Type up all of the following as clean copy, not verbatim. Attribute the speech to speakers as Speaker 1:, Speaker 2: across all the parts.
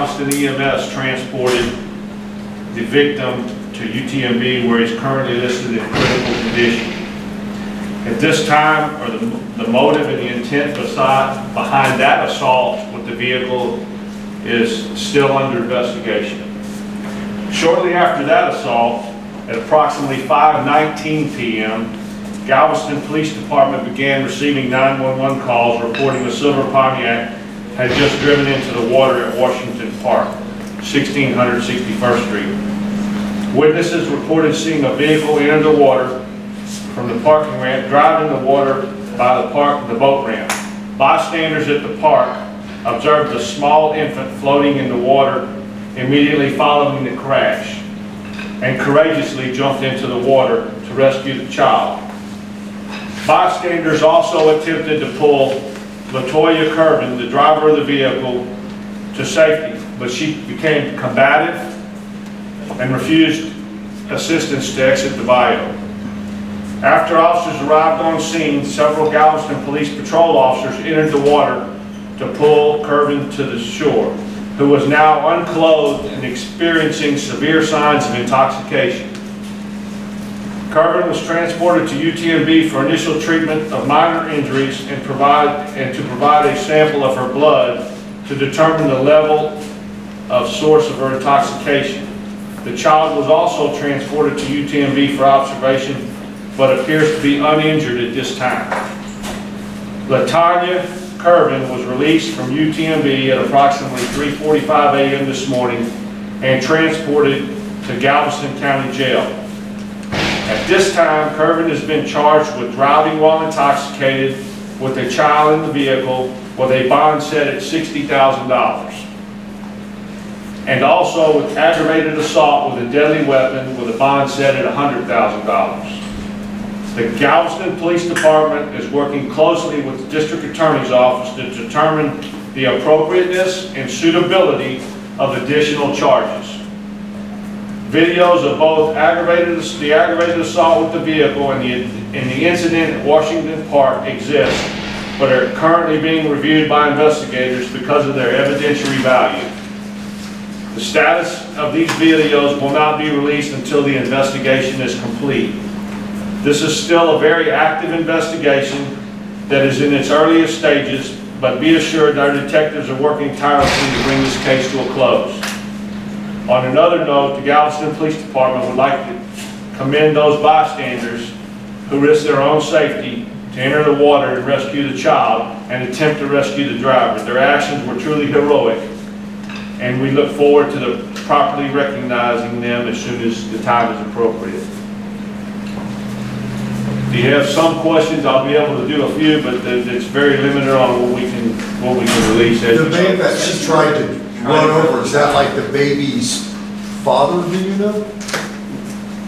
Speaker 1: Galveston EMS transported the victim to UTMB, where he's currently listed in critical condition. At this time, or the motive and the intent behind that assault with the vehicle is still under investigation. Shortly after that assault, at approximately 5:19 p.m., Galveston Police Department began receiving 911 calls reporting a silver Pontiac had just driven into the water at Washington Park, 1600 61st Street. Witnesses reported seeing a vehicle enter the water from the parking ramp, driving the water by the boat ramp. Bystanders at the park observed a small infant floating in the water immediately following the crash, and courageously jumped into the water to rescue the child. Bystanders also attempted to pull Latonya Kirven, the driver of the vehicle, to safety, but she became combative and refused assistance to exit the bayou. After officers arrived on scene, several Galveston Police Patrol officers entered the water to pull Kirven to the shore, who was now unclothed and experiencing severe signs of intoxication. Kirven was transported to UTMB for initial treatment of minor injuries and to provide a sample of her blood to determine the level of source of her intoxication. The child was also transported to UTMB for observation, but appears to be uninjured at this time. Latonya Kirven was released from UTMB at approximately 3:45 a.m. this morning and transported to Galveston County Jail. At this time, Kirven has been charged with driving while intoxicated with a child in the vehicle with a bond set at $60,000. And also with aggravated assault with a deadly weapon with a bond set at $100,000. The Galveston Police Department is working closely with the District Attorney's Office to determine the appropriateness and suitability of additional charges. Videos of both the aggravated assault with the vehicle and the incident at Washington Park exist, but are currently being reviewed by investigators because of their evidentiary value. The status of these videos will not be released until the investigation is complete. This is still a very active investigation that is in its earliest stages, but be assured our detectives are working tirelessly to bring this case to a close. On another note, the Galveston Police Department would like to commend those bystanders who risked their own safety to enter the water and rescue the child and attempt to rescue the driver. Their actions were truly heroic, and we look forward to properly recognizing them as soon as the time is appropriate. If you have some questions, I'll be able to do a few, but it's very limited on what we can release.
Speaker 2: The man that she tried to run over, is that like the baby's father, do you know?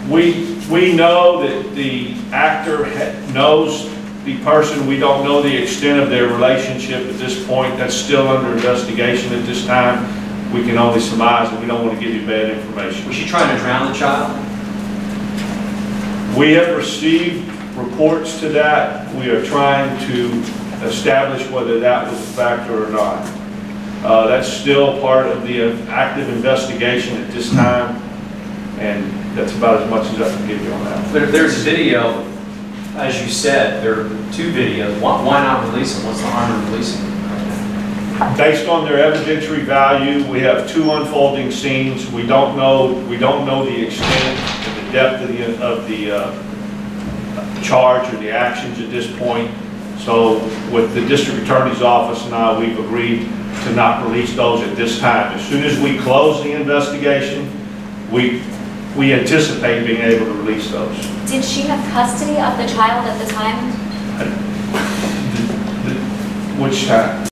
Speaker 1: We know that the actor knows the person. We don't know the extent of their relationship at this point. That's still under investigation at this time. We can only surmise, and we don't want to give you bad information.
Speaker 3: Was she trying to drown the child?
Speaker 1: We have received reports to that. We are trying to establish whether that was a factor or not. That's still part of the active investigation at this time, and that's about as much as I can give you on that.
Speaker 3: There's a video, as you said, there are two videos. Why not release them? What's the harm in releasing them?
Speaker 1: Based on their evidentiary value, we have two unfolding scenes. We don't know the extent and the depth of the charge or the actions at this point. So with the District Attorney's Office and I, we've agreed to not release those at this time. As soon as we close the investigation, we anticipate being able to release those.
Speaker 4: Did she have custody of the child at the time?
Speaker 1: Which time?